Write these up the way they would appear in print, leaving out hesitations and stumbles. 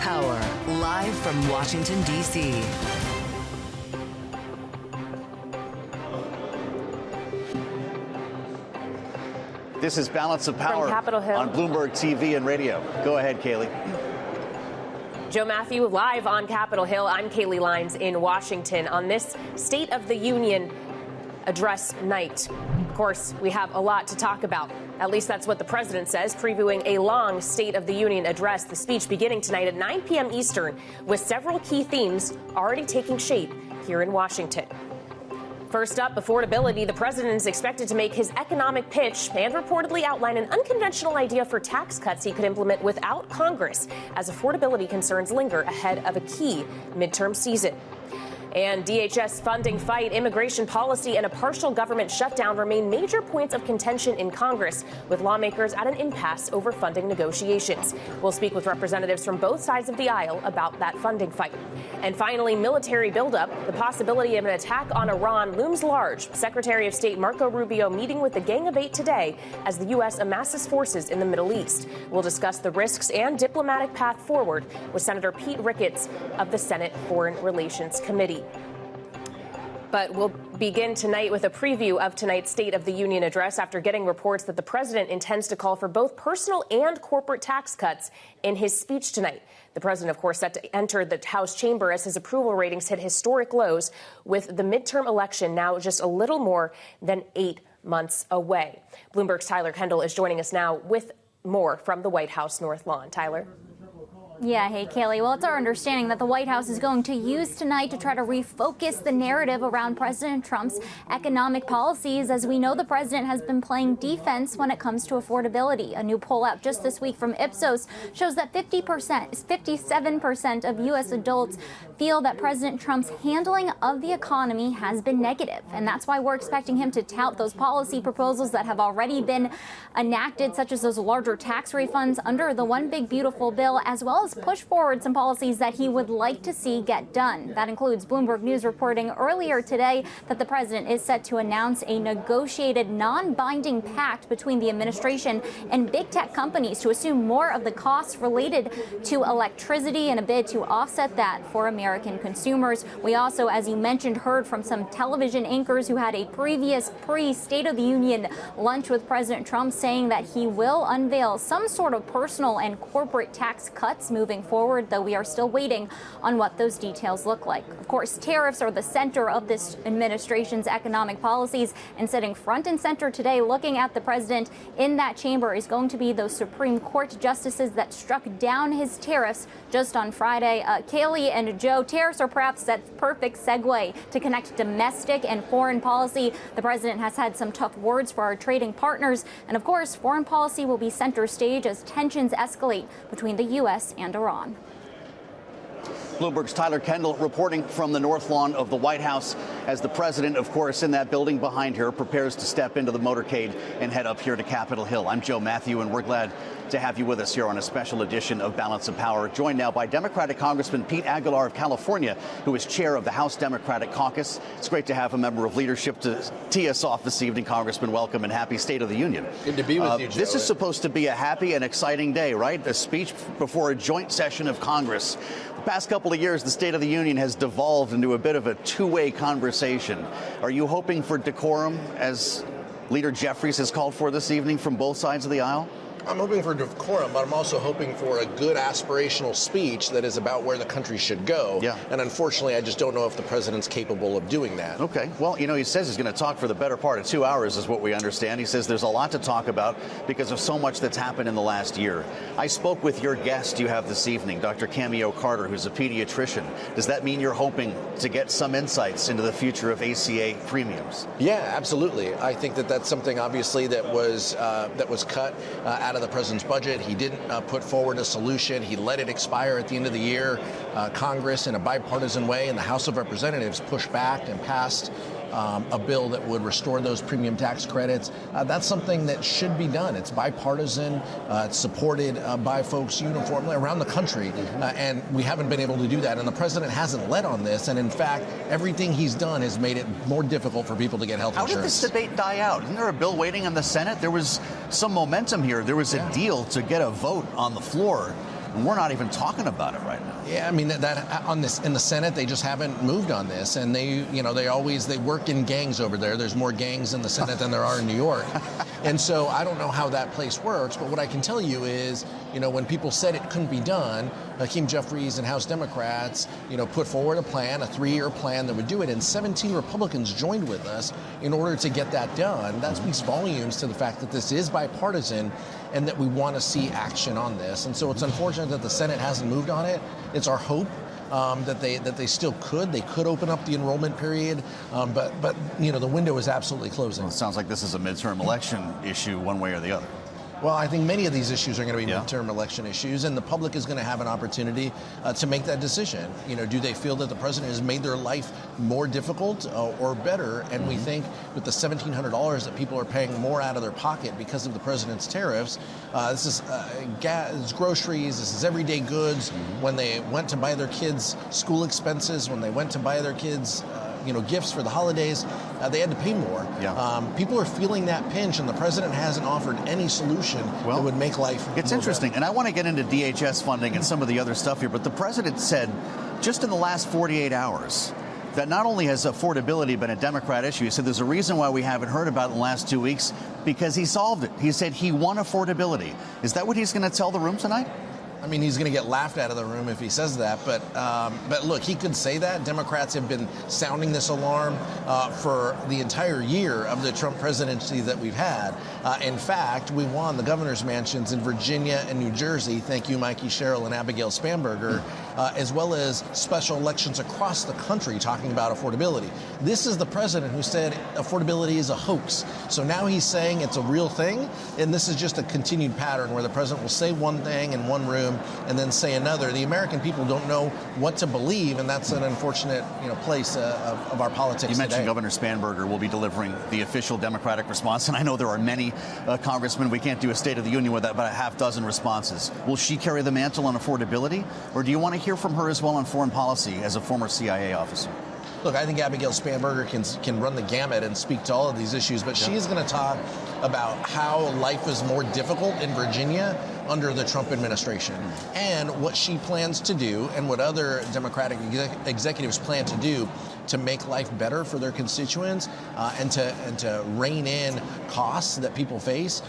Power, live from Washington, D.C. This is Balance of Power on Bloomberg TV and radio. Go ahead, Kaylee. Joe Matthew live on Capitol Hill. I'm Kaylee Lines in Washington on this State of the Union address night. Of course, we have a lot to talk about. At least that's what the president says, previewing a long State of the Union address. The speech beginning tonight at 9 p.m. Eastern, with several key themes already taking shape here in Washington. First up, affordability. The president is expected to make his economic pitch and reportedly outline an unconventional idea for tax cuts he could implement without Congress, as affordability concerns linger ahead of a key midterm season. And DHS funding fight, immigration policy, and a partial government shutdown remain major points of contention in Congress, with lawmakers at an impasse over funding negotiations. We'll speak with representatives from both sides of the aisle about that funding fight. And finally, military buildup. The possibility of an attack on Iran looms large. Secretary of State Marco Rubio meeting with the Gang of Eight today as the U.S. amasses forces in the Middle East. We'll discuss the risks and diplomatic path forward with Senator Pete Ricketts of the Senate Foreign Relations Committee. But we'll begin tonight with a preview of tonight's State of the Union address after getting reports that the president intends to call for both personal and corporate tax cuts in his speech tonight. The president, of course, set to enter the House chamber as his approval ratings hit historic lows, with the midterm election now just a little more than 8 months away. Bloomberg's Tyler Kendall is joining us now with more from the White House North Lawn. Tyler? Yeah, hey, Kaylee. Well, it's our understanding that the White House is going to use tonight to try to refocus the narrative around President Trump's economic policies. As we know, the president has been playing defense when it comes to affordability. A new poll out just this week from Ipsos shows that 57% of U.S. adults feel that President Trump's handling of the economy has been negative. And that's why we're expecting him to tout those policy proposals that have already been enacted, such as those larger tax refunds under the One Big Beautiful Bill, as well as push forward some policies that he would like to see get done. That includes Bloomberg News reporting earlier today that the president is set to announce a negotiated non-binding pact between the administration and big tech companies to assume more of the costs related to electricity in a bid to offset that for American consumers. We also, as you mentioned, heard from some television anchors who had a previous pre-State of the Union lunch with President Trump, saying that he will unveil some sort of personal and corporate tax cuts moving forward, though we are still waiting on what those details look like. Of course, tariffs are the center of this administration's economic policies, and sitting front and center today looking at the president in that chamber is going to be those Supreme Court justices that struck down his tariffs just on Friday. Kaylee and Joe, tariffs are perhaps that perfect segue to connect domestic and foreign policy. The president has had some tough words for our trading partners, and of course, foreign policy will be center stage as tensions escalate between the U.S. and Iran. Bloomberg's Tyler Kendall reporting from the North Lawn of the White House as the president, of course, in that building behind her, prepares to step into the motorcade and head up here to Capitol Hill. I'm Joe Matthew, and we're glad to have you with us here on a special edition of Balance of Power, joined now by Democratic Congressman Pete Aguilar of California, who is chair of the House Democratic Caucus. It's great to have a member of leadership to tee us off this evening. Congressman, welcome and happy State of the Union. Good to be with you, Joe. This is supposed to be a happy and exciting day, right? A speech before a joint session of Congress. The past couple of years, the State of the Union has devolved into a bit of a two-way conversation. Are you hoping for decorum, as Leader Jeffries has called for this evening, from both sides of the aisle? I'm hoping for decorum, but I'm also hoping for a good aspirational speech that is about where the country should go. Yeah. And unfortunately, I just don't know if the president's capable of doing that. Okay. Well, you know, he says he's going to talk for the better part of 2 hours, is what we understand. He says there's a lot to talk about because of so much that's happened in the last year. I spoke with your guest you have this evening, Dr. Cameo Carter, who's a pediatrician. Does that mean you're hoping to get some insights into the future of ACA premiums? Yeah, absolutely. I think that that's something, obviously, that was cut out of the president's budget. He didn't put forward a solution. He let it expire at the end of the year. Congress, in a bipartisan way, and the House of Representatives pushed back and passed a bill that would restore those premium tax credits. That's something that should be done. It's bipartisan. It's supported by folks uniformly around the country, and we haven't been able to do that. And the president hasn't led on this. And in fact, everything he's done has made it more difficult for people to get health insurance. How did this debate die out? Isn't there a bill waiting in the Senate? There was some momentum here. There was a deal to get a vote on the floor. And we're not even talking about it right now. Yeah, I mean that on this in the Senate, they just haven't moved on this, and they work in gangs over there. There's more gangs in the Senate than there are in New York, and so I don't know how that place works. But what I can tell you is, when people said it couldn't be done, Hakeem Jeffries and House Democrats, put forward a plan, a 3-year plan that would do it, and 17 Republicans joined with us in order to get that done. That speaks volumes to the fact that this is bipartisan and that we want to see action on this. And so it's unfortunate that the Senate hasn't moved on it. It's our hope that they still could. They could open up the enrollment period, but the window is absolutely closing. Well, it sounds like this is a midterm election issue one way or the other. Well, I think many of these issues are going to be midterm election issues, and the public is going to have an opportunity to make that decision. Do they feel that the president has made their life more difficult or better? And we think with the $1,700 that people are paying more out of their pocket because of the president's tariffs, this is gas, groceries, this is everyday goods. When they went to buy their kids' school expenses, when they went to buy their kids' gifts for the holidays, they had to pay more. People are feeling that pinch, and the president hasn't offered any solution that would make life It's interesting, and I want to get into DHS funding and some of the other stuff here, but the president said just in the last 48 hours that not only has affordability been a Democrat issue, he said there's a reason why we haven't heard about it in the last 2 weeks, because he solved it. He said he won affordability. Is that what he's going to tell the room tonight? I mean, he's going to get laughed out of the room if he says that. But look, he could say that. Democrats have been sounding this alarm for the entire year of the Trump presidency that we've had. In fact, we won the governor's mansions in Virginia and New Jersey. Thank you, Mikey Sherrill and Abigail Spanberger, as well as special elections across the country talking about affordability. This is the president who said affordability is a hoax. So now he's saying it's a real thing. And this is just a continued pattern where the president will say one thing in one room and then say another. The American people don't know what to believe, and that's an unfortunate place of our politics. You mentioned today. Governor Spanberger will be delivering the official Democratic response, and I know there are many congressmen. We can't do a State of the Union without about a half dozen responses. Will she carry the mantle on affordability, or do you want to hear from her as well on foreign policy as a former CIA officer? Look, I think Abigail Spanberger can run the gamut and speak to all of these issues, but she's going to talk about how life is more difficult in Virginia under the Trump administration and what she plans to do and what other Democratic executives plan to do to make life better for their constituents and to rein in costs that people face.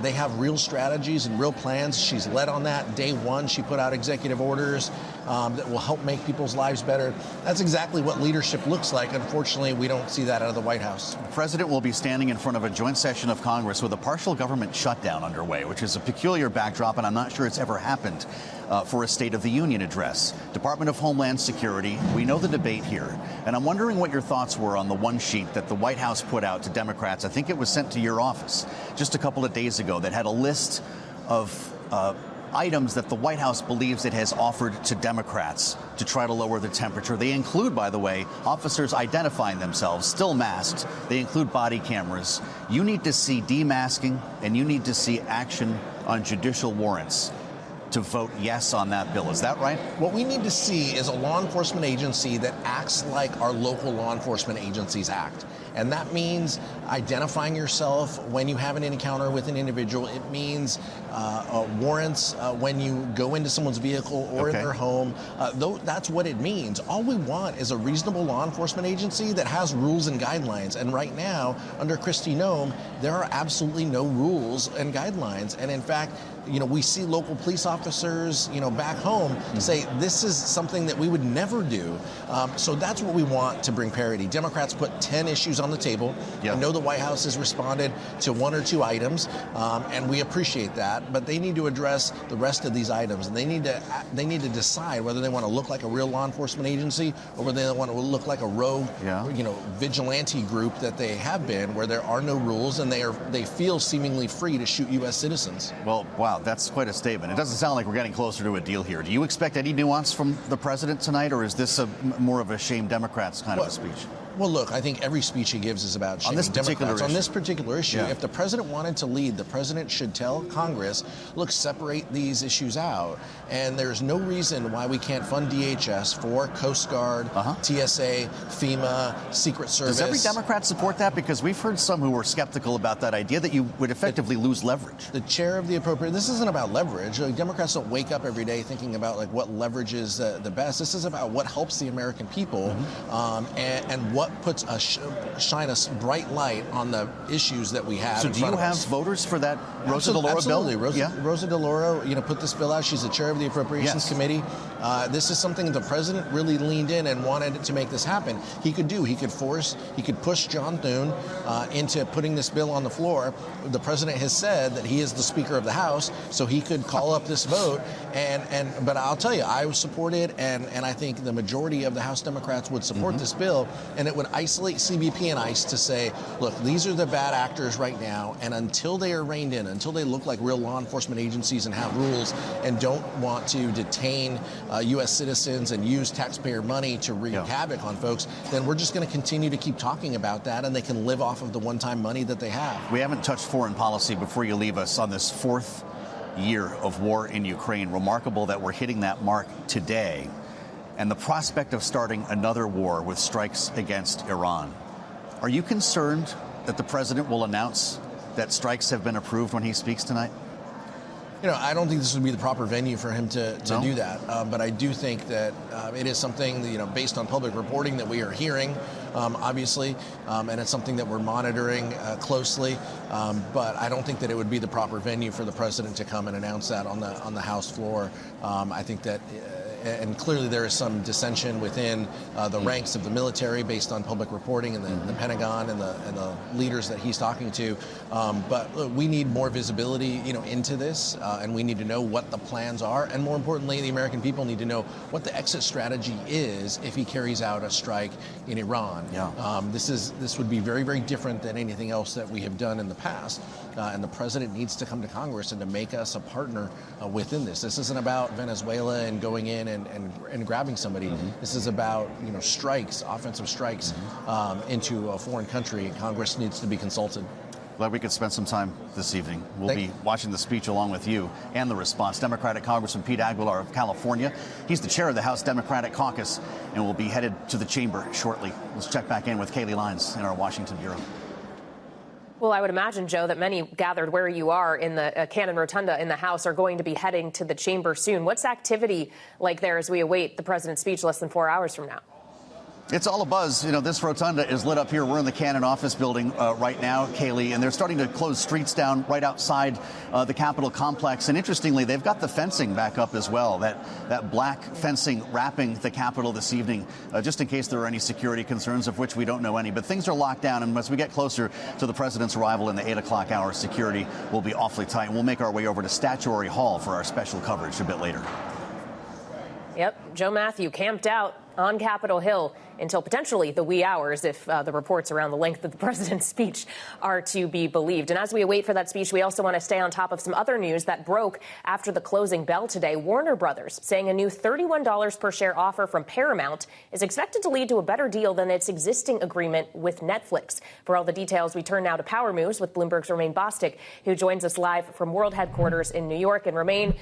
They have real strategies and real plans. She's led on that. Day one, she put out executive orders that will help make people's lives better. That's exactly what leadership looks like. Unfortunately, we don't see that out of the White House. The president will be standing in front of a joint session of Congress with a partial government shutdown underway, which is a peculiar backdrop, and I'm not sure it's ever happened for a State of the Union address. Department of Homeland Security, we know the debate here, and I'm wondering what your thoughts were on the one sheet that the White House put out to Democrats. I think it was sent to your office just a couple of days ago that had a list of items that the White House believes it has offered to Democrats to try to lower the temperature. They include, by the way, officers identifying themselves, still masked. They include body cameras. You need to see demasking, and you need to see action on judicial warrants to vote yes on that bill. Is that right? What we need to see is a law enforcement agency that acts like our local law enforcement agencies act. And that means identifying yourself when you have an encounter with an individual. It means warrants when you go into someone's vehicle or in their home. That's what it means. All we want is a reasonable law enforcement agency that has rules and guidelines. And right now, under Kristi Noem, there are absolutely no rules and guidelines. And in fact, we see local police officers, back home say this is something that we would never do. So that's what we want to bring parity. Democrats put 10 issues on the table. I know the White House has responded to 1 or 2 items, and we appreciate that. But they need to address the rest of these items, and they need to decide whether they want to look like a real law enforcement agency or whether they want to look like a rogue, vigilante group that they have been, where there are no rules and they feel seemingly free to shoot U.S. citizens. Well, wow, that's quite a statement. It doesn't sound like we're getting closer to a deal here. Do you expect any nuance from the president tonight, or is this more of a shame Democrats kind of a speech? Well, look, I think every speech he gives is about shaming Democrats. On this particular issue, if the president wanted to lead, the president should tell Congress, look, separate these issues out. And there's no reason why we can't fund DHS for Coast Guard, TSA, FEMA, Secret Service. Does every Democrat support that? Because we've heard some who were skeptical about that idea that you would effectively lose leverage. The chair of the this isn't about leverage. Like, Democrats don't wake up every day thinking about like what leverage is the best. This is about what helps the American people and what puts shine a bright light on the issues that we have. So do you have voters for that Rosa DeLauro bill? Rosa DeLauro, put this bill out. She's the chair of the Appropriations Committee. This is something the president really leaned in and wanted to make this happen. He could push John Thune into putting this bill on the floor. The president has said that he is the Speaker of the House, so he could call up this vote. But I'll tell you, I would support it, and I think the majority of the House Democrats would support this bill, and it would isolate CBP and ICE to say, look, these are the bad actors right now, and until they are reined in, until they look like real law enforcement agencies and have rules and don't want to detain U.S. citizens and use taxpayer money to wreak havoc on folks, then we're just going to continue to keep talking about that, and they can live off of the one-time money that they have. We haven't touched foreign policy before you leave us on this fourth year of war in Ukraine. Remarkable that we're hitting that mark today, and the prospect of starting another war with strikes against Iran. Are you concerned that the president will announce that strikes have been approved when he speaks tonight? I don't think this would be the proper venue for him to do that. But I do think that it is something that, based on public reporting that we are hearing, obviously, and it's something that we're monitoring closely. But I don't think that it would be the proper venue for the president to come and announce that on the House floor. I think that. And clearly there is some dissension within the ranks of the military based on public reporting and the Pentagon and the leaders that he's talking to. But look, we need more visibility, into this, and we need to know what the plans are. And more importantly, the American people need to know what the exit strategy is if he carries out a strike in Iran. This would be very, very different than anything else that we have done in the past. And the president needs to come to Congress and to make us a partner within this. This isn't about Venezuela and going in and grabbing somebody. This is about strikes, offensive strikes into a foreign country. Congress needs to be consulted. Glad we could spend some time this evening. We'll be watching the speech along with you and the response. Democratic Congressman Pete Aguilar of California. He's the chair of the House Democratic Caucus and will be headed to the chamber shortly. Let's check back in with Kaylee Lines in our Washington bureau. Well, I would imagine, Joe, that many gathered where you are in the Cannon Rotunda in the House are going to be heading to the chamber soon. What's activity like there as we await the president's speech less than 4 hours from now? It's all a buzz. This rotunda is lit up here. We're in the Cannon office building right now, Kaylee, and they're starting to close streets down right outside the Capitol complex. And interestingly, they've got the fencing back up as well, that black fencing wrapping the Capitol this evening, just in case there are any security concerns, of which we don't know any. But things are locked down, and as we get closer to the president's arrival in the 8 o'clock hour, security will be awfully tight. And we'll make our way over to Statuary Hall for our special coverage a bit later. Yep, Joe Matthew camped out on Capitol Hill until potentially the wee hours if the reports around the length of the president's speech are to be believed. And as we wait for that speech, we also want to stay on top of some other news that broke after the closing bell today. Warner Brothers saying a new $31 per share offer from Paramount is expected to lead to a better deal than its existing agreement with Netflix. For all the details, we turn now to Power Moves with Bloomberg's Romaine Bostick, who joins us live from World Headquarters in New York. And Romaine,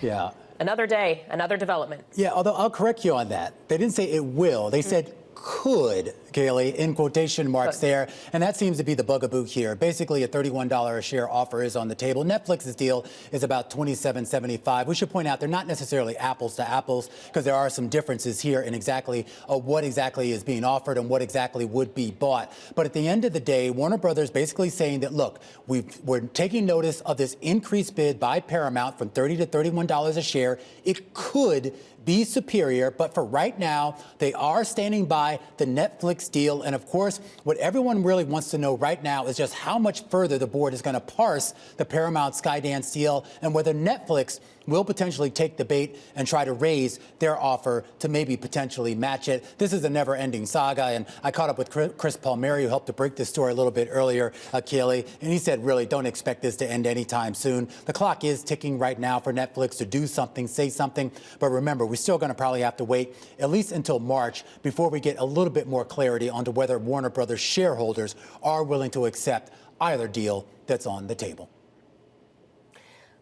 another day, another development. Yeah, although I'll correct you on that. They didn't say it will. They said could, Kaylee, in quotation marks there. And that seems to be the bugaboo here. Basically, a $31 a share offer is on the table. Netflix's deal is about $27.75. We should point out they're not necessarily apples to apples because there are some differences here in exactly what exactly is being offered and what exactly would be bought. But at the end of the day, Warner Brothers basically saying that, look, we're taking notice of this increased bid by Paramount from $30 to $31 a share. It could be superior, but for right now, they are standing by the Netflix deal. And of course, what everyone really wants to know right now is just how much further the board is going to parse the Paramount Skydance deal and whether Netflix will potentially take the bait and try to raise their offer to maybe potentially match it. This is a never-ending saga, and I caught up with Chris Palmieri, who helped to break this story a little bit earlier, Kaylee, and he said, really, don't expect this to end anytime soon. The clock is ticking right now for Netflix to do something, say something, but remember, we're still going to probably have to wait at least until March before we get a little bit more clarity clarity onto whether Warner Brothers shareholders are willing to accept either deal that's on the table.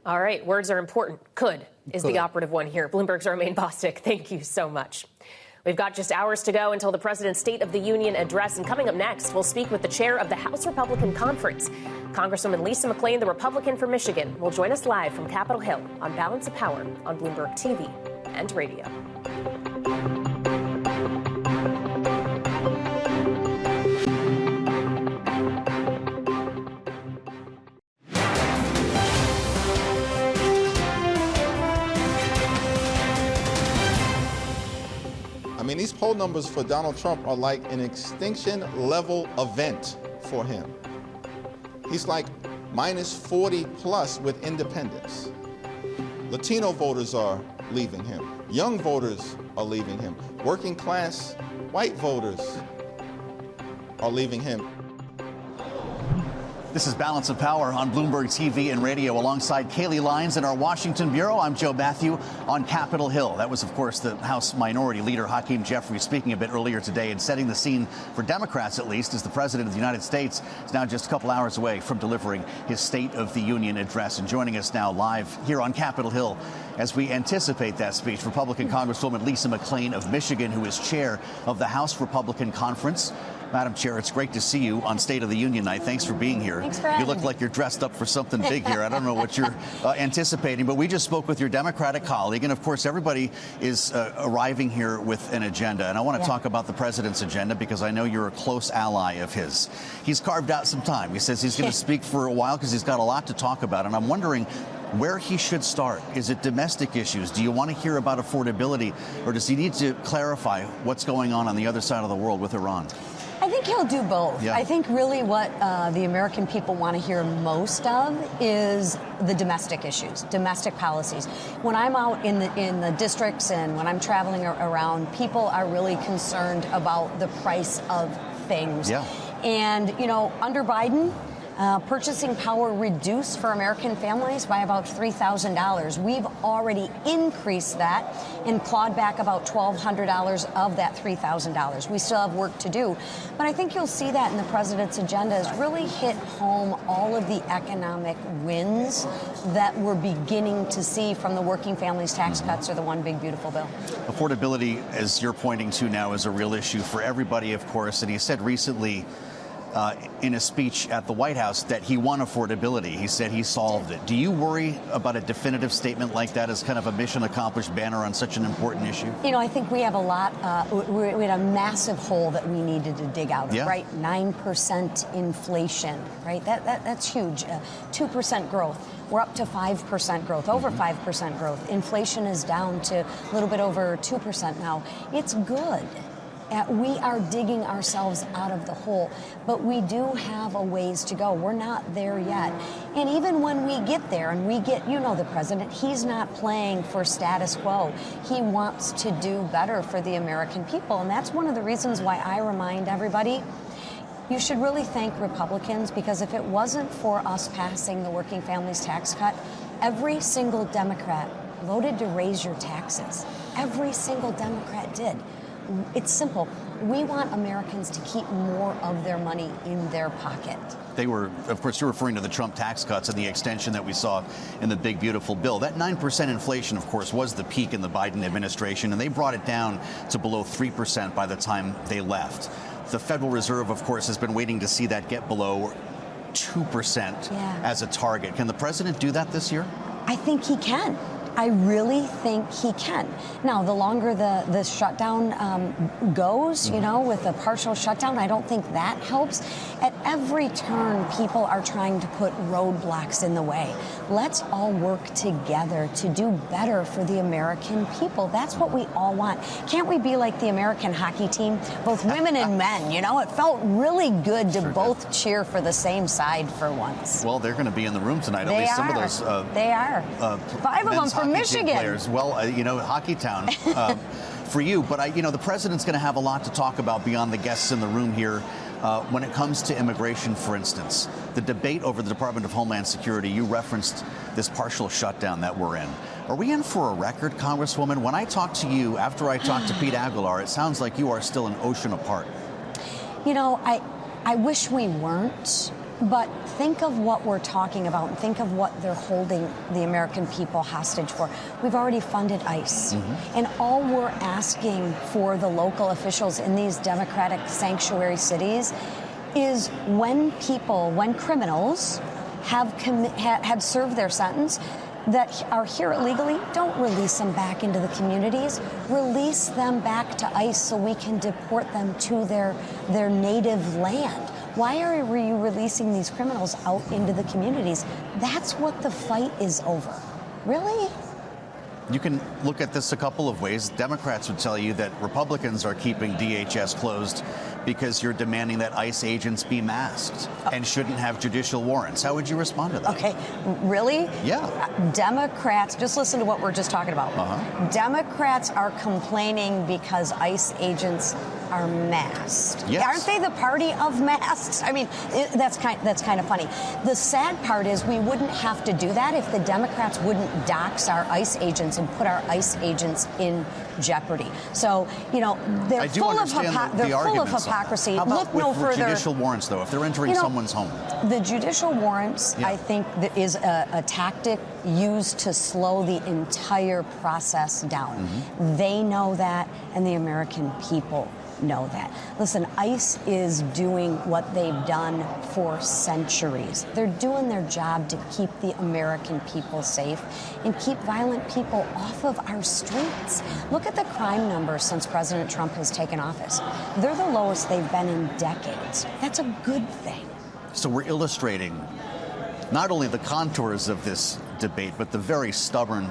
All right, words are important. Could is the operative one here. Bloomberg's Romaine Bostick, thank you so much. We've got just hours to go until the president's State of the Union address. And coming up next, we'll speak with the chair of the House Republican Conference. Congresswoman Lisa McClain, the Republican from Michigan, will join us live from Capitol Hill on Balance of Power on Bloomberg TV and radio. I mean, these poll numbers for Donald Trump are like an extinction-level event for him. He's like minus 40 plus with independents. Latino voters are leaving him. Young voters are leaving him. Working class white voters are leaving him. This is Balance of Power on Bloomberg TV and radio alongside Kaylee Lyons in our Washington bureau. I'm Joe Matthew on Capitol Hill. That was, of course, the House Minority Leader Hakeem Jeffries speaking a bit earlier today and setting the scene for Democrats, at least, as the President of the United States is now just a couple hours away from delivering his State of the Union address. And joining us now live here on Capitol Hill as we anticipate that speech, Republican Congresswoman Lisa McClain of Michigan, who is chair of the House Republican Conference. Madam Chair, it's great to see you on State of the Union night. Thanks for being here. Thanks for having me. You look like you're dressed up for something big here. I don't know what you're anticipating, but we just spoke with your Democratic colleague, and of course, everybody is arriving here with an agenda. And I want to talk about the president's agenda because I know you're a close ally of his. He's carved out some time. He says he's going to speak for a while because he's got a lot to talk about, and I'm wondering where he should start. Is it domestic issues? Do you want to hear about affordability, or does he need to clarify what's going on the other side of the world with Iran? I think he'll do both. Yeah. I think really what the American people want to hear most of is the domestic issues, domestic policies. When I'm out in the districts and when I'm traveling around, people are really concerned about the price of things. Yeah. And, you know, under Biden, purchasing power reduced for American families by about $3,000. We've already increased that and clawed back about $1,200 of that $3,000. We still have work to do. But I think you'll see that in the president's agenda is really hit home all of the economic wins that we're beginning to see from the working families tax cuts or the one big beautiful bill. Affordability, as you're pointing to now, is a real issue for everybody, of course. And he said recently in a speech at the White House that he won affordability. He said he solved it. Do you worry about a definitive statement like that as kind of a mission accomplished banner on such an important issue? You know, I think we have a lot, we had a massive hole that we needed to dig out of, right? 9% inflation, right? That's huge. 2% growth. We're up to 5% growth, over 5% growth. Inflation is down to a little bit over 2% now. It's good. We are digging ourselves out of the hole, but we do have a ways to go. We're not there yet. And even when we get there and we get, you know, the president, he's not playing for status quo. He wants to do better for the American people. And that's one of the reasons why I remind everybody, you should really thank Republicans, because if it wasn't for us passing the working families tax cut, every single Democrat voted to raise your taxes. Every single Democrat did. It's simple. We want Americans to keep more of their money in their pocket. They were, of course, you're referring to the Trump tax cuts and the extension that we saw in the big, beautiful bill. That 9% inflation, of course, was the peak in the Biden administration, and they brought it down to below 3% by the time they left. The Federal Reserve, of course, has been waiting to see that get below 2% as a target. Can the president do that this year? I think he can. I really think he can. Now, the longer the shutdown goes, you know, with a partial shutdown, I don't think that helps. At every turn, people are trying to put roadblocks in the way. Let's all work together to do better for the American people. That's what we all want. Can't we be like the American hockey team, both women and men? You know, it felt really good to both cheer for the same side for once. Well, they're going to be in the room tonight. At least some of those. They are. 5 of them from Michigan. Players. Well, you know, Hockey Town for you. But, you know, the president's going to have a lot to talk about beyond the guests in the room here. When it comes to immigration, for instance, the debate over the Department of Homeland Security, you referenced this partial shutdown that we're in. Are we in for a record, Congresswoman? When I talked to you after I talked to Pete Aguilar, it sounds like you are still an ocean apart. You know, I wish we weren't. But think of what we're talking about and think of what they're holding the American people hostage for. We've already funded ICE. And all we're asking for the local officials in these Democratic sanctuary cities is when criminals have served their sentence, that are here illegally, don't release them back into the communities. Release them back to ICE so we can deport them to their native land. Why are you releasing these criminals out into the communities? That's what the fight is over. Really? You can look at this a couple of ways. Democrats would tell you that Republicans are keeping DHS closed because you're demanding that ICE agents be masked and shouldn't have judicial warrants. How would you respond to that? Okay, really? Yeah. Democrats, just listen to what we're just talking about. Democrats are complaining because ICE agents are masked. Yes. Aren't they the party of masks? I mean, that's kind of funny. The sad part is we wouldn't have to do that if the Democrats wouldn't dox our ICE agents and put our ICE agents in jeopardy. So, you know, they're full of hypocrisy. How about Look no further. Judicial warrants, though, if they're entering someone's home? The judicial warrants, I think, is a tactic used to slow the entire process down. They know that, and the American people know that. Listen, ICE is doing what they've done for centuries. They're doing their job to keep the American people safe and keep violent people off of our streets. Look at the crime numbers since President Trump has taken office. They're the lowest they've been in decades. That's a good thing. So we're illustrating not only the contours of this debate, but the very stubborn,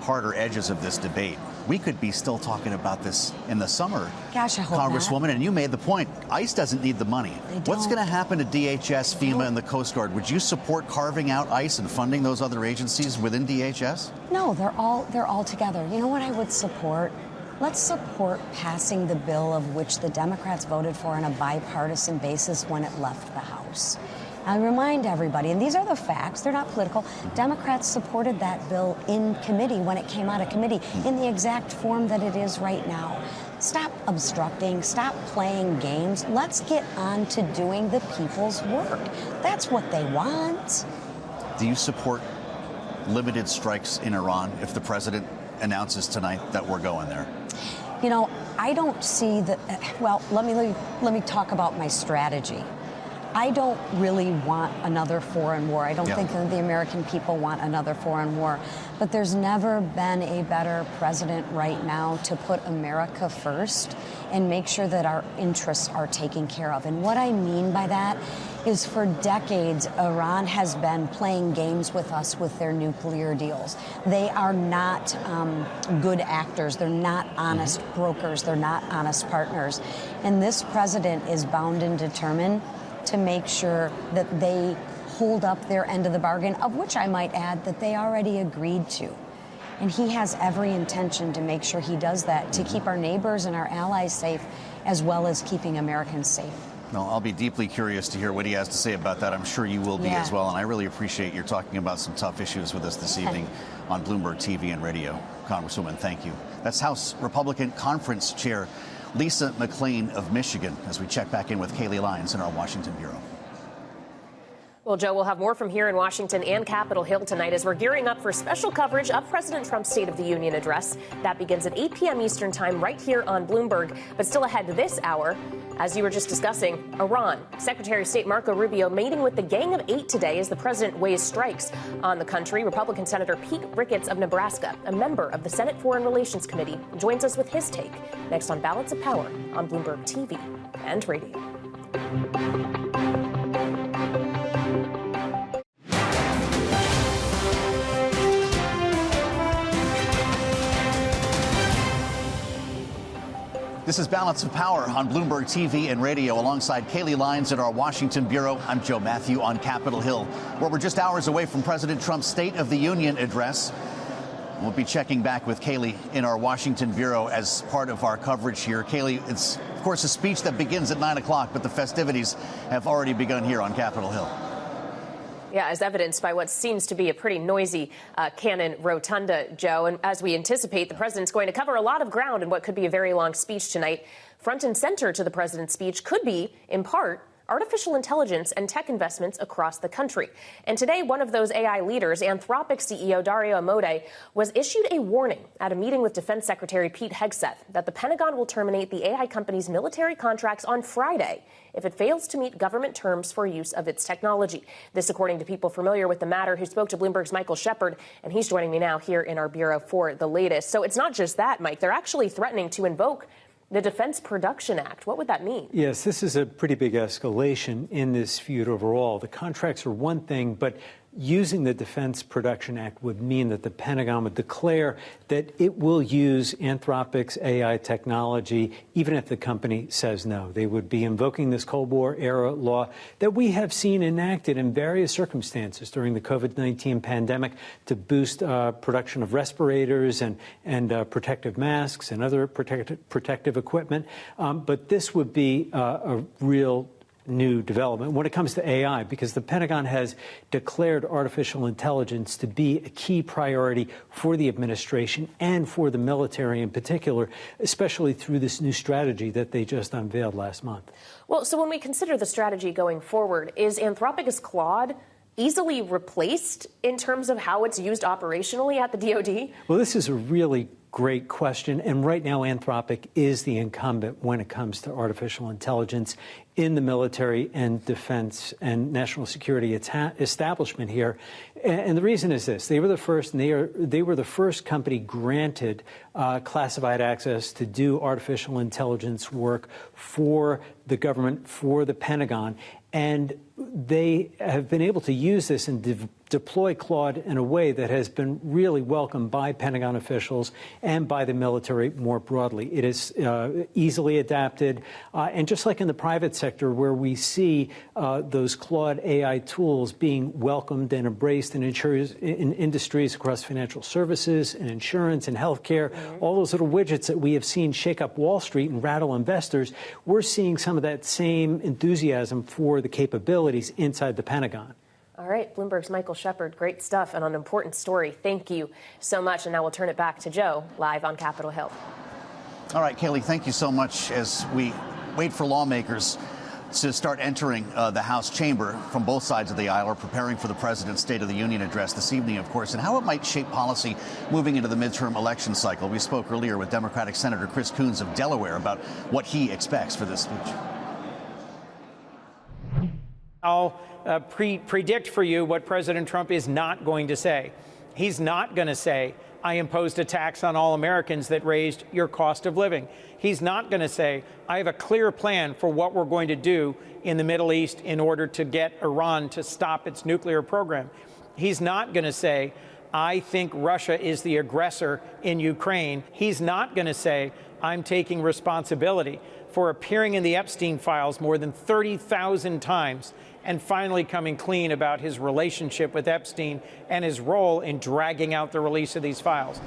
harder edges of this debate. We could be still talking about this in the summer, Gosh, I hope Congresswoman, not. And you made the point. ICE doesn't need the money. What's going to happen to DHS, FEMA, and the Coast Guard? Would you support carving out ICE and funding those other agencies within DHS? No, they're all together. You know what I would support? Let's support passing the bill of which the Democrats voted for on a bipartisan basis when it left the House. I remind everybody, and these are the facts, they're not political, Democrats supported that bill in committee when it came out of committee in the exact form that it is right now. Stop obstructing, stop playing games. Let's get on to doing the people's work. That's what they want. Do you support limited strikes in Iran if the president announces tonight that we're going there? You know, I don't see that. Well, let me talk about my strategy. I don't really want another foreign war. I don't think that the American people want another foreign war. But there's never been a better president right now to put America first and make sure that our interests are taken care of. And what I mean by that is for decades, Iran has been playing games with us with their nuclear deals. They are not good actors. They're not honest brokers. They're not honest partners. And this president is bound and determined to make sure that they hold up their end of the bargain, of which I might add that they already agreed to. And he has every intention to make sure he does that to keep our neighbors and our allies safe, as well as keeping Americans safe. Well, I'll be deeply curious to hear what he has to say about that. I'm sure you will be as well. And I really appreciate your talking about some tough issues with us this evening on Bloomberg TV and radio. Congresswoman, thank you. That's House Republican Conference Chair Lisa McClain of Michigan, as we check back in with Kaylee Lyons in our Washington bureau. Well, Joe, we'll have more from here in Washington and Capitol Hill tonight as we're gearing up for special coverage of President Trump's State of the Union address. That begins at 8 p.m. Eastern time right here on Bloomberg. But still ahead to this hour, as you were just discussing, Iran. Secretary of State Marco Rubio meeting with the Gang of Eight today as the president weighs strikes on the country. Republican Senator Pete Ricketts of Nebraska, a member of the Senate Foreign Relations Committee, joins us with his take next on Balance of Power on Bloomberg TV and radio. This is Balance of Power on Bloomberg TV and radio. Alongside Kaylee Lyons in our Washington bureau, I'm Joe Matthew on Capitol Hill, where we're just hours away from President Trump's State of the Union address. We'll be checking back with Kaylee in our Washington bureau as part of our coverage here. Kaylee, it's, of course, a speech that begins at 9 o'clock, but the festivities have already begun here on Capitol Hill. Yeah, as evidenced by what seems to be a pretty noisy Cannon Rotunda, Joe. And as we anticipate, the president's going to cover a lot of ground in what could be a very long speech tonight. Front and center to the president's speech could be, in part, artificial intelligence and tech investments across the country. And today, one of those AI leaders, Anthropic CEO Dario Amodei, was issued a warning at a meeting with Defense Secretary Pete Hegseth that the Pentagon will terminate the AI company's military contracts on Friday if it fails to meet government terms for use of its technology. This, according to people familiar with the matter who spoke to Bloomberg's Michael Shepard, and he's joining me now here in our bureau for the latest. So it's not just that, Mike. They're actually threatening to invoke the Defense Production Act. What would that mean? Yes, this is a pretty big escalation in this feud overall. The contracts are one thing, but using the Defense Production Act would mean that the Pentagon would declare that it will use Anthropic's AI technology, even if the company says no. They would be invoking this Cold War era law that we have seen enacted in various circumstances during the COVID-19 pandemic to boost production of respirators and protective masks and other protective equipment. But this would be a real new development when it comes to AI, because the Pentagon has declared artificial intelligence to be a key priority for the administration and for the military in particular, especially through this new strategy that they just unveiled last month. Well, so when we consider the strategy going forward, is Anthropic's Claude easily replaced in terms of how it's used operationally at the DoD? Well, this is a really great question. And right now, Anthropic is the incumbent when it comes to artificial intelligence in the military and defense and national security establishment here. And the reason is this. They were the first, and they were the first company granted classified access to do artificial intelligence work for the government, for the Pentagon. And they have been able to use this and deploy Claude in a way that has been really welcomed by Pentagon officials and by the military more broadly. It is easily adapted. And just like in the private sector, where we see those Claude AI tools being welcomed and embraced in industries across financial services and insurance and healthcare, all those little widgets that we have seen shake up Wall Street and rattle investors, we're seeing some of that same enthusiasm for the capabilities inside the Pentagon. All right, Bloomberg's Michael Shepard, great stuff and an important story. Thank you so much. And now we'll turn it back to Joe, live on Capitol Hill. All right, Kaylee, thank you so much. As we wait for lawmakers to start entering the House chamber from both sides of the aisle, are preparing for the president's State of the Union address this evening, of course, and how it might shape policy moving into the midterm election cycle. We spoke earlier with Democratic Senator Chris Coons of Delaware about what he expects for this speech. I'll predict for you what President Trump is not going to say. He's not going to say, I imposed a tax on all Americans that raised your cost of living. He's not going to say, I have a clear plan for what we're going to do in the Middle East in order to get Iran to stop its nuclear program. He's not going to say, I think Russia is the aggressor in Ukraine. He's not going to say, I'm taking responsibility for appearing in the Epstein files more than 30,000 times and finally coming clean about his relationship with Epstein and his role in dragging out the release of these files.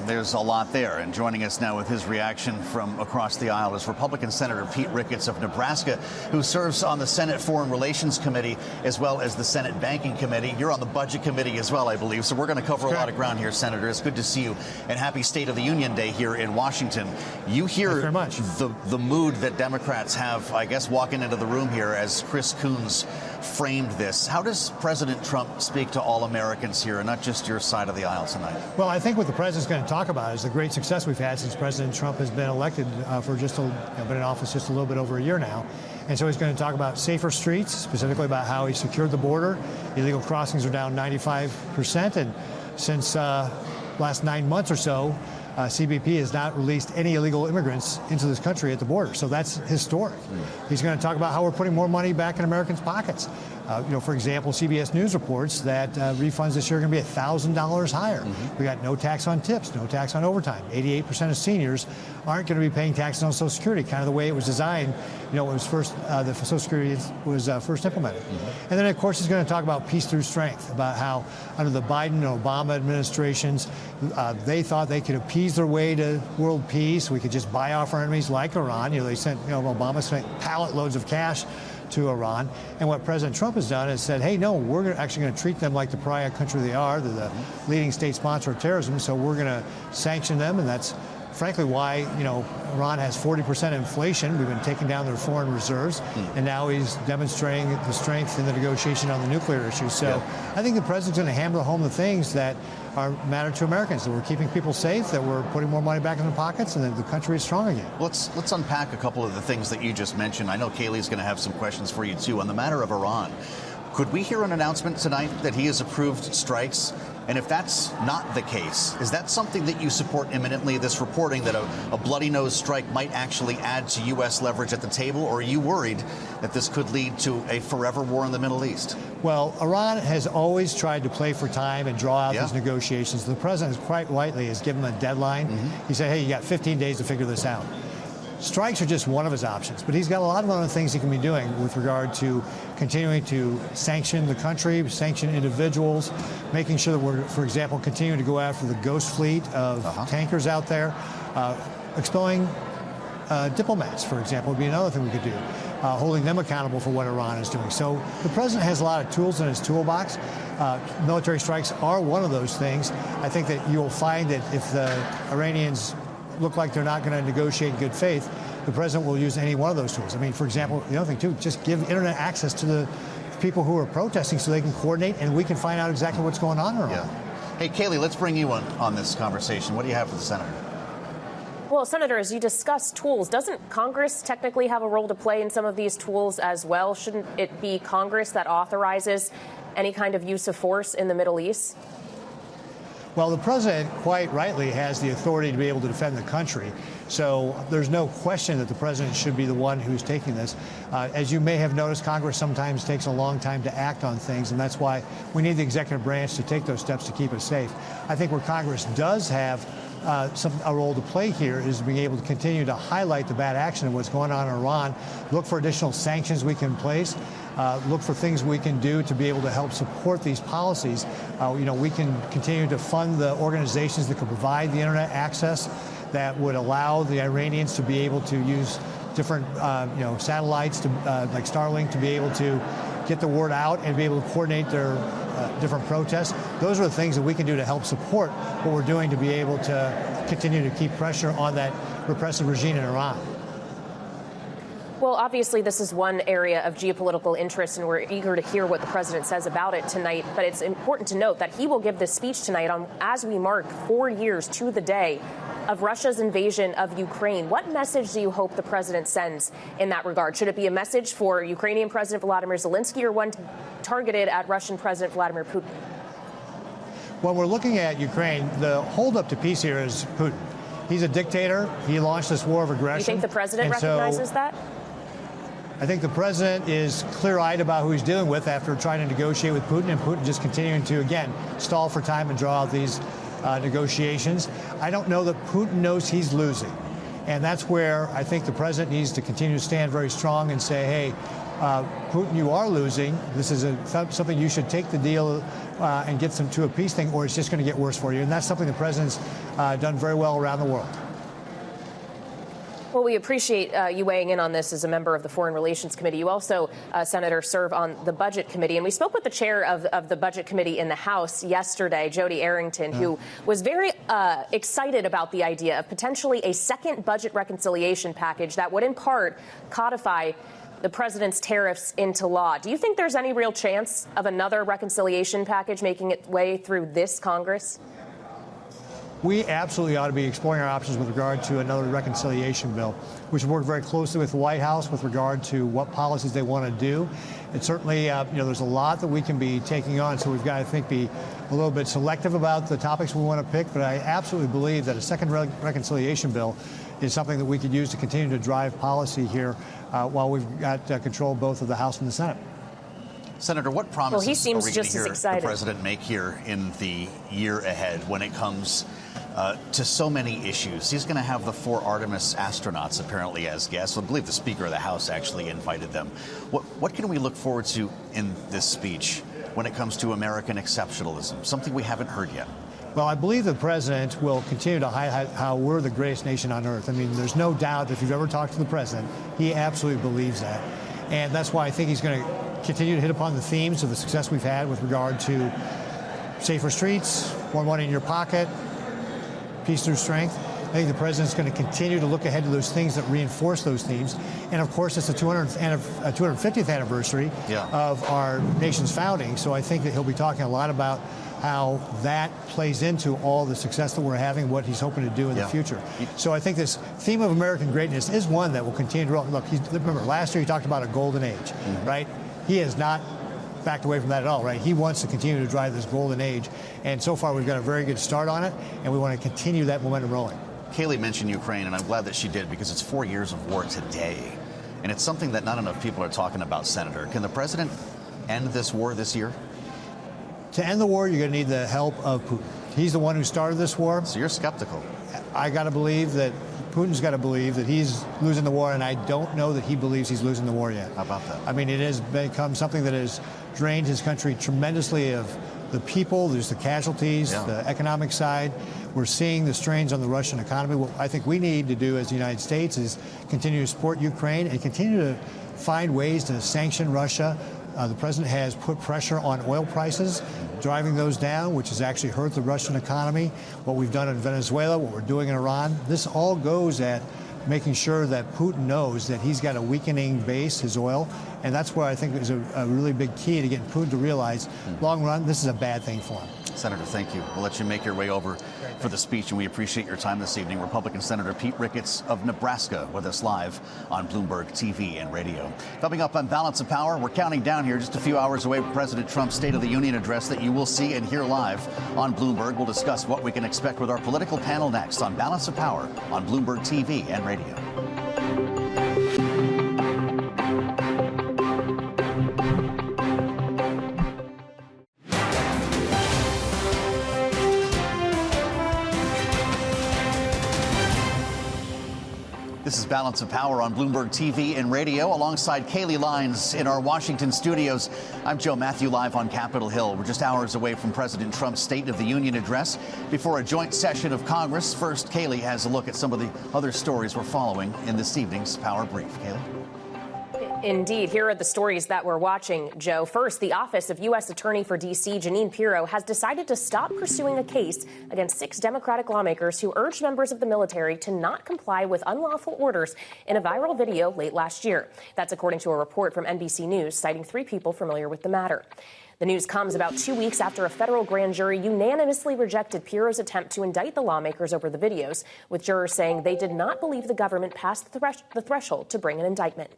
There's a lot there. And joining us now with his reaction from across the aisle is Republican Senator Pete Ricketts of Nebraska, who serves on the Senate Foreign Relations Committee as well as the Senate Banking Committee. You're on the Budget Committee as well, I believe. So we're going to cover a lot of ground here, Senator. It's good to see you, and happy State of the Union Day here in Washington. You hear the mood that Democrats have, I guess, walking into the room here as Chris Coons framed this. How does President Trump speak to all Americans here, and not just your side of the aisle tonight? Well, I think what the president's going to talk about is the great success we've had since President Trump has been elected for been in office just a little bit over a year now. And so he's going to talk about safer streets, specifically about how he secured the border. Illegal crossings are down 95%. And since last 9 months or so, CBP has not released any illegal immigrants into this country at the border. So that's historic. He's going to talk about how we're putting more money back in Americans' pockets. For example, CBS News reports that refunds this year are going to be $1,000 higher. We got no tax on tips, no tax on overtime. 88% of seniors aren't going to be paying taxes on Social Security, kind of the way it was designed, when it was first, the Social Security was first implemented. And then, of course, he's going to talk about peace through strength, about how under the Biden and Obama administrations, they thought they could appease their way to world peace. We could just buy off our enemies like Iran. They sent, Obama sent pallet loads of cash to Iran. And what President Trump has done is said, hey, no, we're actually going to treat them like the pariah country they are. They're the leading state sponsor of terrorism, so we're going to sanction them. And that's frankly why, Iran has 40% inflation. We've been taking down their foreign reserves, and now he's demonstrating the strength in the negotiation on the nuclear issue. So I think the president's going to hammer home the things that matter to Americans, that we're keeping people safe, that we're putting more money back in their pockets, and that the country is strong again. Let's unpack a couple of the things that you just mentioned. I know Kayleigh's going to have some questions for you, too. On the matter of Iran, could we hear an announcement tonight that he has approved strikes? And if that's not the case, is that something that you support imminently, this reporting that a bloody-nose strike might actually add to U.S. leverage at the table? Or are you worried that this could lead to a forever war in the Middle East? Well, Iran has always tried to play for time and draw out these negotiations. The president, quite rightly, has given them a deadline. He said, hey, you got 15 days to figure this out. Strikes are just one of his options, but he's got a lot of other things he can be doing with regard to continuing to sanction the country, sanction individuals, making sure that we're, for example, continuing to go after the ghost fleet of tankers out there, expelling diplomats, for example, would be another thing we could do, holding them accountable for what Iran is doing. So the president has a lot of tools in his toolbox. Military strikes are one of those things. I think that you'll find that if the Iranians look like they're not going to negotiate in good faith, the president will use any one of those tools. I mean, for example, the other thing, too, just give internet access to the people who are protesting so they can coordinate and we can find out exactly what's going on in Iran. Hey, Kayleigh, let's bring you on this conversation. What do you have for the senator? Well, Senator, as you discuss tools, doesn't Congress technically have a role to play in some of these tools as well? Shouldn't it be Congress that authorizes any kind of use of force in the Middle East? Well, the president, quite rightly, has the authority to be able to defend the country. So there's no question that the president should be the one who's taking this. As you may have noticed, Congress sometimes takes a long time to act on things, and that's why we need the executive branch to take those steps to keep us safe. I think where Congress does have a role to play here is being able to continue to highlight the bad action of what's going on in Iran, look for additional sanctions we can place, look for things we can do to be able to help support these policies. We can continue to fund the organizations that can provide the internet access that would allow the Iranians to be able to use different, satellites to, like Starlink, to be able to get the word out and be able to coordinate their different protests. Those are the things that we can do to help support what we're doing to be able to continue to keep pressure on that repressive regime in Iran. Well, obviously, this is one area of geopolitical interest, and we're eager to hear what the president says about it tonight. But it's important to note that he will give this speech tonight as we mark 4 years to the day of Russia's invasion of Ukraine. What message do you hope the president sends in that regard? Should it be a message for Ukrainian President Volodymyr Zelensky or one targeted at Russian President Vladimir Putin? When we're looking at Ukraine, the holdup to peace here is Putin. He's a dictator. He launched this war of aggression. You think the president recognizes that? I think the president is clear-eyed about who he's dealing with after trying to negotiate with Putin, and Putin just continuing to, again, stall for time and draw out these negotiations. I don't know that Putin knows he's losing. And that's where I think the president needs to continue to stand very strong and say, hey, Putin, you are losing. This is something you should take the deal and get some to a peace thing, or it's just going to get worse for you. And that's something the president's done very well around the world. Well, we appreciate you weighing in on this as a member of the Foreign Relations Committee. You also, Senator, serve on the Budget Committee. And we spoke with the chair of the Budget Committee in the House yesterday, Jody Arrington, who was very excited about the idea of potentially a second budget reconciliation package that would in part codify the president's tariffs into law. Do you think there's any real chance of another reconciliation package making its way through this Congress? We absolutely ought to be exploring our options with regard to another reconciliation bill. We should work very closely with the White House with regard to what policies they want to do. And certainly, there's a lot that we can be taking on, so we've got to, be a little bit selective about the topics we want to pick. But I absolutely believe that a second reconciliation bill is something that we could use to continue to drive policy here while we've got control both of the House and the Senate. Senator, what promises he seems are we going just to as hear the president make here in the year ahead when it comes to so many issues? He's going to have the 4 Artemis astronauts apparently as guests. I believe the Speaker of the House actually invited them. What can we look forward to in this speech when it comes to American exceptionalism, something we haven't heard yet? Well, I believe the president will continue to highlight how we're the greatest nation on earth. I mean, there's no doubt if you've ever talked to the president, he absolutely believes that. And that's why I think he's going to continue to hit upon the themes of the success we've had with regard to safer streets, more money in your pocket, peace through strength. I think the president's going to continue to look ahead to those things that reinforce those themes. And of course, it's the 250th anniversary of our nation's founding. So I think that he'll be talking a lot about how that plays into all the success that we're having, what he's hoping to do in the future. So I think this theme of American greatness is one that will continue to roll. Look, remember, last year he talked about a golden age, right? He has not backed away from that at all, right? He wants to continue to drive this golden age. And so far, we've got a very good start on it, and we want to continue that momentum rolling. Kayleigh mentioned Ukraine, and I'm glad that she did, because it's 4 years of war today. And it's something that not enough people are talking about, Senator. Can the president end this war this year? To end the war, you're going to need the help of Putin. He's the one who started this war. So you're skeptical. I got to believe that Putin's got to believe that he's losing the war, and I don't know that he believes he's losing the war yet. How about that? I mean, it has become something that has drained his country tremendously of the people. There's the casualties, the economic side. We're seeing the strains on the Russian economy. What I think we need to do as the United States is continue to support Ukraine and continue to find ways to sanction Russia. The president has put pressure on oil prices, driving those down, which has actually hurt the Russian economy. What we've done in Venezuela, what we're doing in Iran, this all goes at making sure that Putin knows that he's got a weakening base, his oil, and that's where I think is a really big key to getting Putin to realize, long run, this is a bad thing for him. Senator, thank you. We'll let you make your way over for the speech, and we appreciate your time this evening. Republican Senator Pete Ricketts of Nebraska with us live on Bloomberg TV and radio. Coming up on Balance of Power, we're counting down here just a few hours away from President Trump's State of the Union address that you will see and hear live on Bloomberg. We'll discuss what we can expect with our political panel next on Balance of Power on Bloomberg TV and radio. This is Balance of Power on Bloomberg TV and radio, alongside Kayleigh Lines in our Washington studios. I'm Joe Matthew, live on Capitol Hill. We're just hours away from President Trump's State of the Union address before a joint session of Congress. First, Kayleigh has a look at some of the other stories we're following in this evening's Power Brief. Kayleigh? Indeed. Here are the stories that we're watching, Joe. First, the Office of U.S. Attorney for D.C., Jeanine Pirro, has decided to stop pursuing a case against 6 Democratic lawmakers who urged members of the military to not comply with unlawful orders in a viral video late last year. That's according to a report from NBC News, citing 3 people familiar with the matter. The news comes about 2 weeks after a federal grand jury unanimously rejected Pirro's attempt to indict the lawmakers over the videos, with jurors saying they did not believe the government passed the threshold to bring an indictment.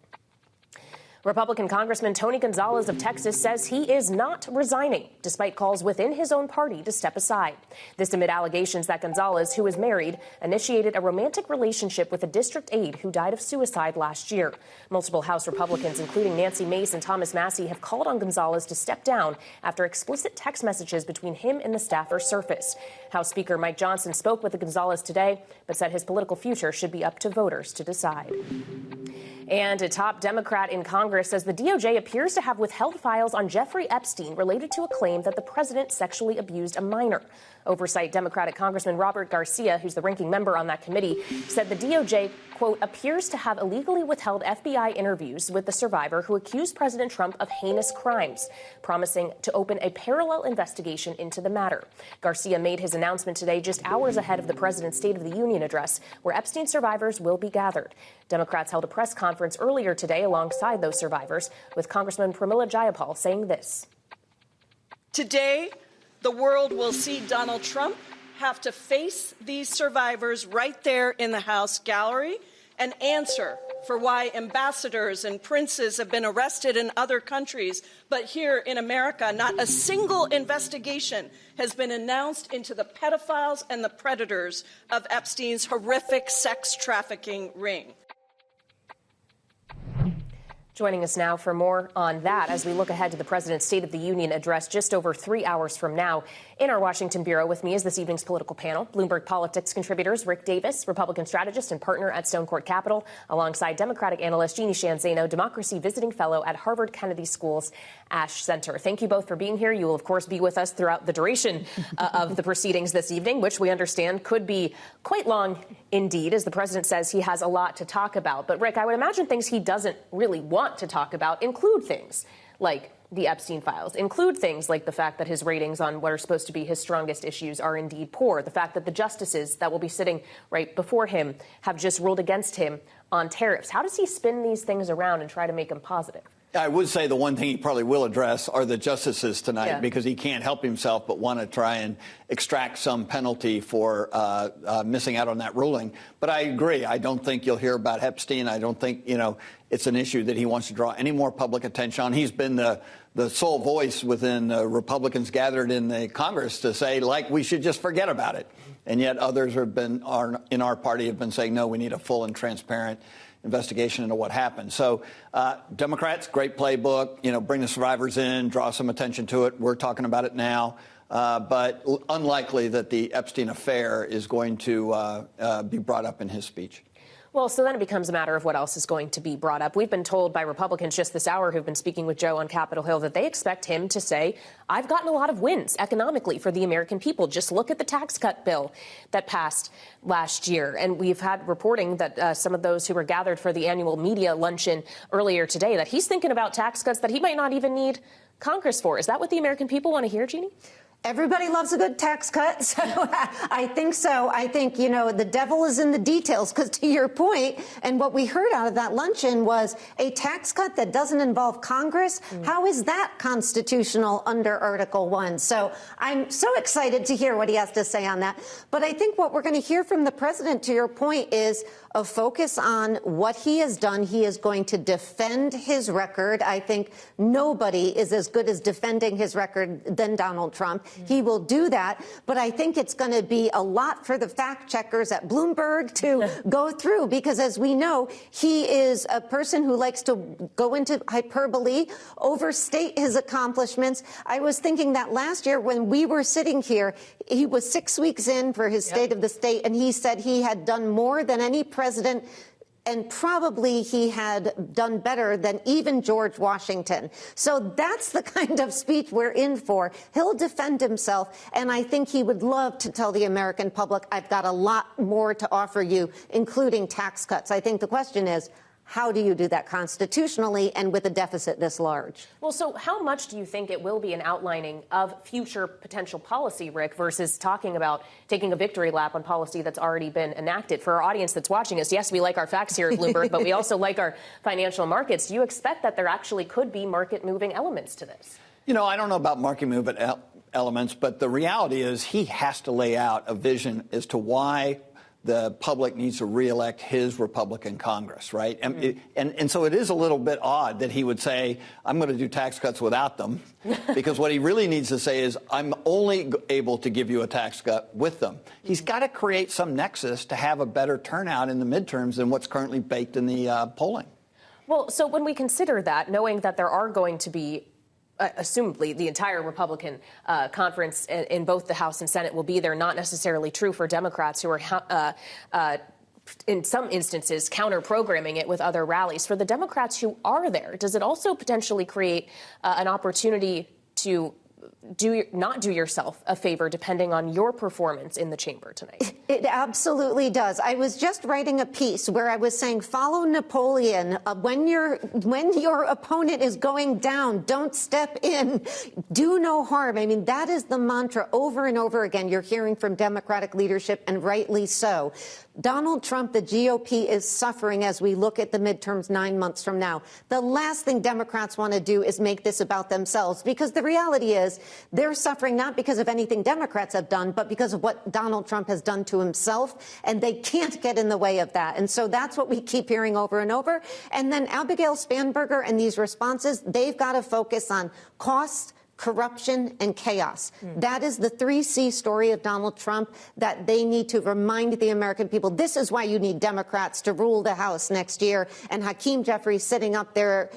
Republican Congressman Tony Gonzalez of Texas says he is not resigning, despite calls within his own party to step aside. This amid allegations that Gonzalez, who is married, initiated a romantic relationship with a district aide who died of suicide last year. Multiple House Republicans, including Nancy Mace and Thomas Massie, have called on Gonzalez to step down after explicit text messages between him and the staffer surfaced. House Speaker Mike Johnson spoke with Gonzalez today, but said his political future should be up to voters to decide. And a top Democrat in Congress says the DOJ appears to have withheld files on Jeffrey Epstein related to a claim that the president sexually abused a minor. Oversight Democratic Congressman Robert Garcia, who's the ranking member on that committee, said the DOJ, quote, appears to have illegally withheld FBI interviews with the survivor who accused President Trump of heinous crimes, promising to open a parallel investigation into the matter. Garcia made his announcement today just hours ahead of the president's State of the Union address, where Epstein survivors will be gathered. Democrats held a press conference earlier today alongside those survivors, with Congressman Pramila Jayapal saying this. Today, the world will see Donald Trump have to face these survivors right there in the House gallery and answer for why ambassadors and princes have been arrested in other countries, but here in America, not a single investigation has been announced into the pedophiles and the predators of Epstein's horrific sex trafficking ring. Joining us now for more on that as we look ahead to the president's State of the Union address just over 3 hours from now. In our Washington bureau with me is this evening's political panel, Bloomberg Politics contributors Rick Davis, Republican strategist and partner at Stone Court Capital, alongside Democratic analyst Jeannie Sheehan Zaino, Democracy visiting fellow at Harvard Kennedy School's Ash Center. Thank you both for being here. You will, of course, be with us throughout the duration of the proceedings this evening, which we understand could be quite long indeed, as the president says he has a lot to talk about. But, Rick, I would imagine things he doesn't really want want to talk about include things like the Epstein files, include things like the fact that his ratings on what are supposed to be his strongest issues are indeed poor, the fact that the justices that will be sitting right before him have just ruled against him on tariffs. How does he spin these things around and try to make them positive? I would say the one thing he probably will address are the justices tonight, because he can't help himself but want to try and extract some penalty for missing out on that ruling. But I agree. I don't think you'll hear about Epstein. I don't think, it's an issue that he wants to draw any more public attention on. He's been the sole voice within Republicans gathered in the Congress to say, we should just forget about it. And yet others in our party have been saying, no, we need a full and transparent investigation into what happened. So Democrats, great playbook, bring the survivors in, draw some attention to it. We're talking about it now. But unlikely that the Epstein affair is going to be brought up in his speech. Well, so then it becomes a matter of what else is going to be brought up. We've been told by Republicans just this hour who've been speaking with Joe on Capitol Hill that they expect him to say, I've gotten a lot of wins economically for the American people. Just look at the tax cut bill that passed last year. And we've had reporting that some of those who were gathered for the annual media luncheon earlier today, that he's thinking about tax cuts that he might not even need Congress for. Is that what the American people want to hear, Jeannie? Everybody loves a good tax cut, so I think so. I think, the devil is in the details, because to your point, and what we heard out of that luncheon was a tax cut that doesn't involve Congress. How is that constitutional under Article 1? So I'm so excited to hear what he has to say on that. But I think what we're going to hear from the president, to your point, is a focus on what he has done. He is going to defend his record. I think nobody is as good as defending his record than Donald Trump. He will do that. But I think it's going to be a lot for the fact checkers at Bloomberg to go through, because as we know, he is a person who likes to go into hyperbole, overstate his accomplishments. I was thinking that last year when we were sitting here, he was 6 weeks in for his State of the State, and he said he had done more than any president, and probably he had done better than even George Washington. So that's the kind of speech we're in for. He'll defend himself, and I think he would love to tell the American public, I've got a lot more to offer you, including tax cuts. I think the question is, how do you do that constitutionally and with a deficit this large? Well, so how much do you think it will be an outlining of future potential policy, Rick, versus talking about taking a victory lap on policy that's already been enacted? For our audience that's watching us, yes, we like our facts here at Bloomberg, but we also like our financial markets. Do you expect that there actually could be market-moving elements to this? I don't know about market-moving elements, but the reality is he has to lay out a vision as to why the public needs to reelect his Republican Congress, right? And so it is a little bit odd that he would say, I'm going to do tax cuts without them, because what he really needs to say is, I'm only able to give you a tax cut with them. He's got to create some nexus to have a better turnout in the midterms than what's currently baked in the polling. Well, so when we consider that, knowing that there are going to be assumably the entire Republican conference in both the House and Senate will be there, not necessarily true for Democrats who are in some instances counter-programming it with other rallies. For the Democrats who are there, does it also potentially create an opportunity to not do yourself a favor depending on your performance in the chamber tonight? It absolutely does. I was just writing a piece where I was saying, follow Napoleon. When your opponent is going down, don't step in. Do no harm. I mean, that is the mantra over and over again you're hearing from Democratic leadership, and rightly so. Donald Trump, the GOP, is suffering as we look at the midterms 9 months from now. The last thing Democrats want to do is make this about themselves, because the reality is they're suffering not because of anything Democrats have done, but because of what Donald Trump has done to himself, and they can't get in the way of that. And so that's what we keep hearing over and over. And then Abigail Spanberger and these responses, they've got to focus on cost, corruption, and chaos. That is the 3C story of Donald Trump that they need to remind the American people. This is why you need Democrats to rule the House next year, and Hakeem Jeffries sitting up there,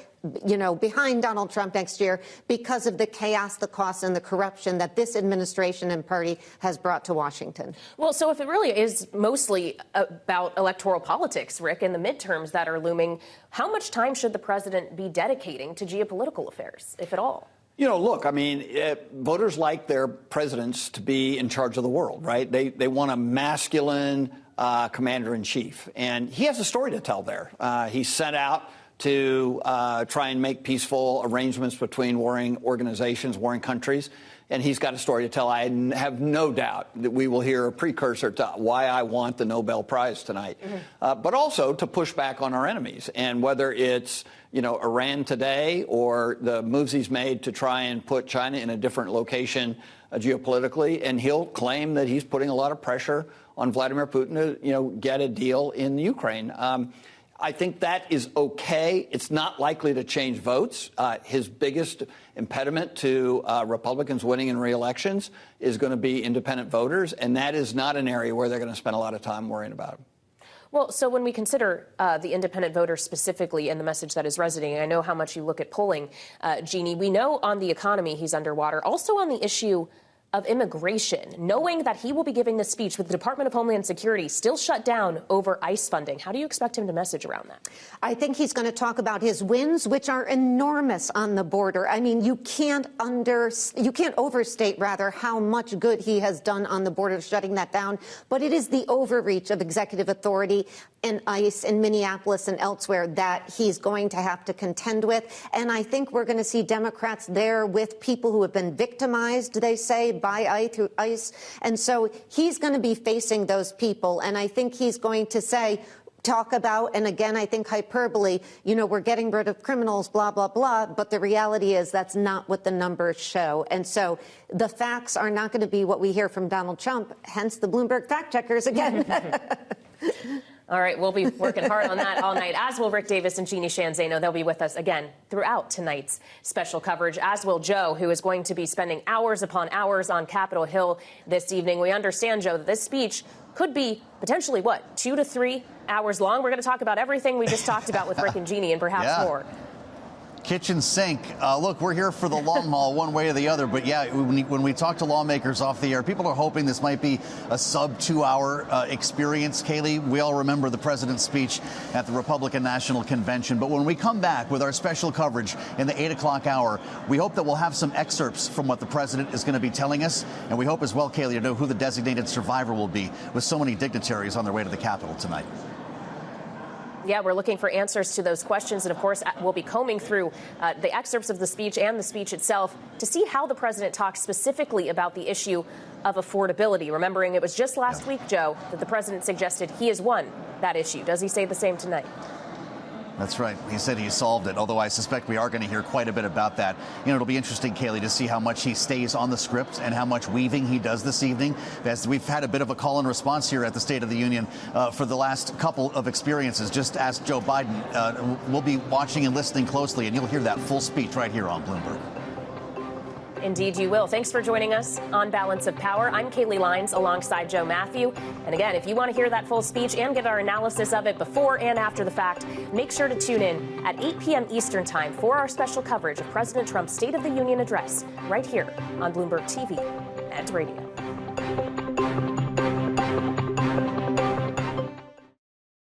behind Donald Trump next year, because of the chaos, the costs, and the corruption that this administration and party has brought to Washington. Well, so if it really is mostly about electoral politics, Rick, in the midterms that are looming, how much time should the president be dedicating to geopolitical affairs, if at all? Look, I mean, voters like their presidents to be in charge of the world, right? They want a masculine commander-in-chief. And he has a story to tell there. He set out to try and make peaceful arrangements between warring organizations, warring countries. And he's got a story to tell. I have no doubt that we will hear a precursor to why I want the Nobel Prize tonight, but also to push back on our enemies. And whether it's, Iran today or the moves he's made to try and put China in a different location geopolitically, and he'll claim that he's putting a lot of pressure on Vladimir Putin to, get a deal in Ukraine. I think that is okay. It's not likely to change votes. His biggest impediment to Republicans winning in re-elections is going to be independent voters, and that is not an area where they're going to spend a lot of time worrying about it. Well, so when we consider the independent voters specifically and the message that is resonating, I know how much you look at polling, Jeannie. We know on the economy he's underwater. Also on the issue of immigration, knowing that he will be giving this speech with the Department of Homeland Security still shut down over ICE funding. How do you expect him to message around that? I think he's going to talk about his wins, which are enormous on the border. I mean, you can't overstate, rather, how much good he has done on the border, shutting that down. But it is the overreach of executive authority in ICE in Minneapolis and elsewhere that he's going to have to contend with. And I think we're going to see Democrats there with people who have been victimized, they say, by ICE. And so he's going to be facing those people. And I think he's going to talk about, and again, I think hyperbole, we're getting rid of criminals, blah, blah, blah. But the reality is that's not what the numbers show. And so the facts are not going to be what we hear from Donald Trump, hence the Bloomberg fact checkers again. All right, we'll be working hard on that all night, as will Rick Davis and Jeannie Shanzano. They'll be with us again throughout tonight's special coverage, as will Joe, who is going to be spending hours upon hours on Capitol Hill this evening. We understand, Joe, that this speech could be potentially, 2 to 3 hours long? We're going to talk about everything we just talked about with Rick and Jeannie and perhaps more. Kitchen sink. Look, we're here for the long haul one way or the other. But yeah, when we talk to lawmakers off the air, people are hoping this might be a sub 2 hour experience. Kaylee, we all remember the president's speech at the Republican National Convention. But when we come back with our special coverage in the 8 o'clock hour, we hope that we'll have some excerpts from what the president is going to be telling us. And we hope as well, Kaylee, to know who the designated survivor will be with so many dignitaries on their way to the Capitol tonight. Yeah, we're looking for answers to those questions. And, of course, we'll be combing through the excerpts of the speech and the speech itself to see how the president talks specifically about the issue of affordability. Remembering it was just last week, Joe, that the president suggested he has won that issue. Does he say the same tonight? That's right. He said he solved it, although I suspect we are going to hear quite a bit about that. It'll be interesting, Kaylee, to see how much he stays on the script and how much weaving he does this evening. As we've had a bit of a call and response here at the State of the Union for the last couple of experiences. Just ask Joe Biden. We'll be watching and listening closely, and you'll hear that full speech right here on Bloomberg. Indeed, you will. Thanks for joining us on Balance of Power. I'm Kaylee Lines alongside Joe Matthew. And again, if you want to hear that full speech and get our analysis of it before and after the fact, make sure to tune in at 8 p.m. Eastern Time for our special coverage of President Trump's State of the Union address right here on Bloomberg TV and radio.